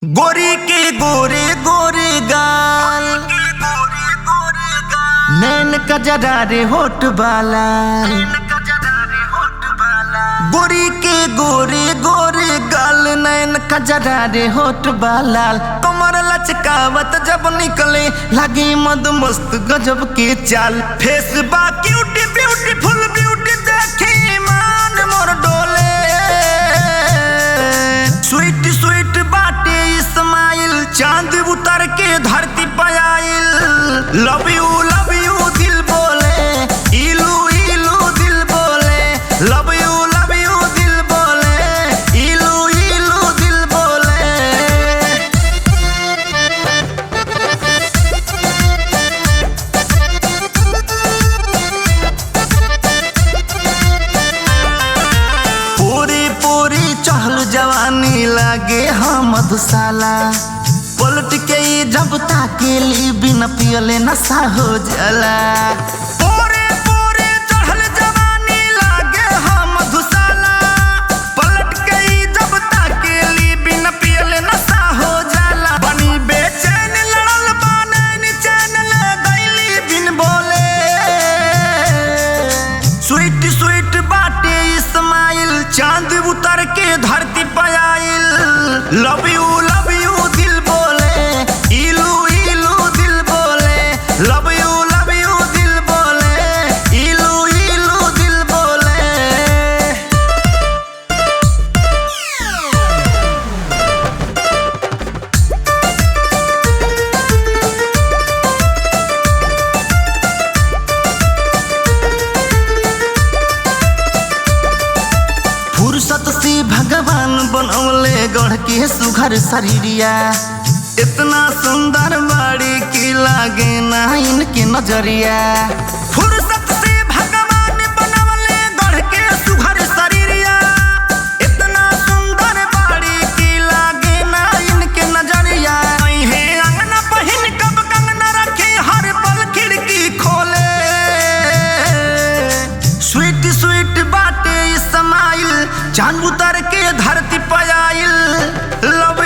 गोरी के गोरे गोरे गाल, नैन कजरा रे होठ बाला। गोरी के गोरे गोरे गाल, नैन कजरा रे होठ बाला। कमर लचकावत जब निकले लगी मद मस्त गजब के चाल। फेस बा क्यूटी ब्यूटीफुल ब्यूटी देखे मान मोर डोले। स्वीट स्वीट बाटे इस्माइल, चांद उतर के धरती पे आइल। लव यू दिल बोले, इलू इलू दिल बोले। लव यू दिल बोले, इलू इलू दिल बोले। पूरी पूरी चहल जवानी लागे हम मधुशाला। पलट के जब ताकेली बिना पियले नशा हो जाला। पूरे पूरे चढ़ल जवानी लागे हम मधुशाला। पलट के जब ताकेली बिना पियले नशा हो जाला। बनी बेचैन लड़ल बाने चैन ले गईली बिन बोले। स्वीट स्वीट बाटे इस्माइल, चांद उतर के धरती पे आइल। लव यू दिल बोले, इलू इलू दिल बोले। लव यू दिल बोले, इलू इलू दिल बोले। फुर्सत से भगवान बनौले गढ़ के सुघर शरीरिया। इतना सुंदर बाड़ी की लागे ना इनके नजरिया। फुर्सत से भगवान बनौले गढ़ के सुघर शरीरिया। इतना सुंदर बाड़ी की लागे ना इनके नजरिया। है अंगना पहिन कब कंगना रखे, हर पल खिड़की खोले। स्वीट स्वीट बाटे इस्माइल, चांद उतर के धरती पे आइल। लव